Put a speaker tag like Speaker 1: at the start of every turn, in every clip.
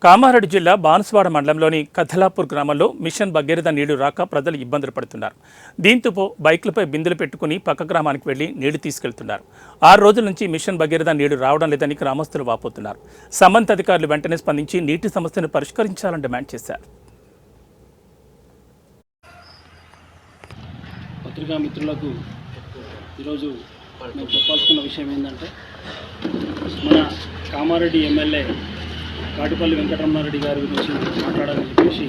Speaker 1: కామారెడ్డి జిల్లా బాన్సువాడ మండలంలోని కథలాపూర్ గ్రామంలో మిషన్ భగీరథ నీళ్లు రాక ప్రజలు ఇబ్బందులు పడుతున్నారు. దీంతో బైక్లపై బిందెలు పెట్టుకుని పక్క గ్రామానికి వెళ్లి నీళ్లు తీసుకెళ్తున్నారు. 6 రోజుల నుంచి మిషన్ భగీరథ నీళ్లు రావడం లేదని గ్రామస్తులు వాపోతున్నారు. సంబంధిత అధికారులు వెంటనే స్పందించి నీటి సమస్యను పరిష్కరించాలని డిమాండ్ చేశారు.
Speaker 2: పత్రికా మిత్రులకు ఈరోజు నేను చెప్పాల్సిన విషయం ఏంటంటే, మన కామారెడ్డి ఎమ్మెల్యే కాటుపల్లి వెంకటరమణారెడ్డి గారి గురించి మాట్లాడాలని చెప్పేసి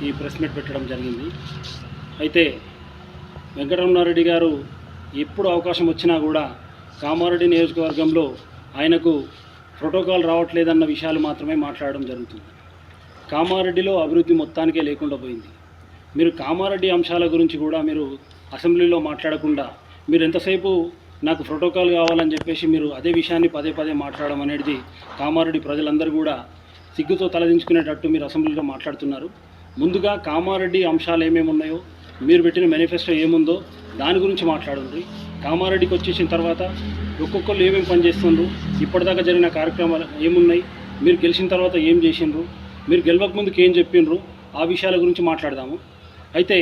Speaker 2: ఈ ప్రెస్ మీట్ పెట్టడం జరిగింది. అయితే వెంకటరమణారెడ్డి గారు ఎప్పుడు అవకాశం వచ్చినా కూడా కామారెడ్డి నియోజకవర్గంలో ఆయనకు ప్రోటోకాల్ రావట్లేదన్న విషయాలు మాత్రమే మాట్లాడడం జరుగుతుంది. కామారెడ్డిలో అభివృద్ధి మొత్తానికే లేకుండా పోయింది. మీరు కామారెడ్డి అంశాల గురించి కూడా మీరు అసెంబ్లీలో మాట్లాడకుండా మీరు ఎంతసేపు నాకు ప్రోటోకాల్ కావాలని చెప్పేసి మీరు అదే విషయాన్ని పదే పదే మాట్లాడడం అనేది కామారెడ్డి ప్రజలందరూ కూడా సిగ్గుతో తలదించుకునేటట్టు మీరు అసెంబ్లీలో మాట్లాడుతున్నారు. ముందుగా కామారెడ్డి అంశాలు ఏమేమి ఉన్నాయో, మీరు పెట్టిన మేనిఫెస్టో ఏముందో దాని గురించి మాట్లాడండి. కామారెడ్డికి వచ్చేసిన తర్వాత ఒక్కొక్కరు ఏమేమి పనిచేస్తుండ్రు, ఇప్పటిదాకా జరిగిన కార్యక్రమాలు ఏమున్నాయి, మీరు గెలిచిన తర్వాత ఏం చేసిండ్రు, మీరు గెలవక ముందుకు ఏం చెప్పిండ్రు, ఆ విషయాల గురించి మాట్లాడదాము. అయితే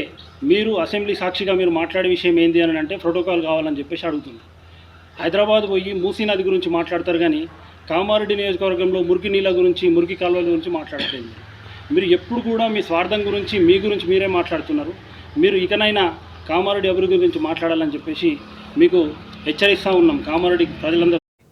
Speaker 2: మీరు అసెంబ్లీ సాక్షిగా మీరు మాట్లాడే విషయం ఏంది అని అంటే ప్రోటోకాల్ కావాలని చెప్పేసి అడుగుతుంది. హైదరాబాద్ పోయి మూసీ నది గురించి మాట్లాడతారు కానీ కామారెడ్డి నియోజకవర్గంలో మురికి నీళ్ళ గురించి, మురికి కాలువల గురించి మాట్లాడట్లేదు. మీరు ఎప్పుడు కూడా మీ స్వార్థం గురించి, మీ గురించి మీరే మాట్లాడుతున్నారు. మీరు ఇకనైనా కామారెడ్డి అభివృద్ధి గురించి మాట్లాడాలని చెప్పేసి మీకు హెచ్చరిస్తూ ఉన్నాం. కామారెడ్డి ప్రజలందరూ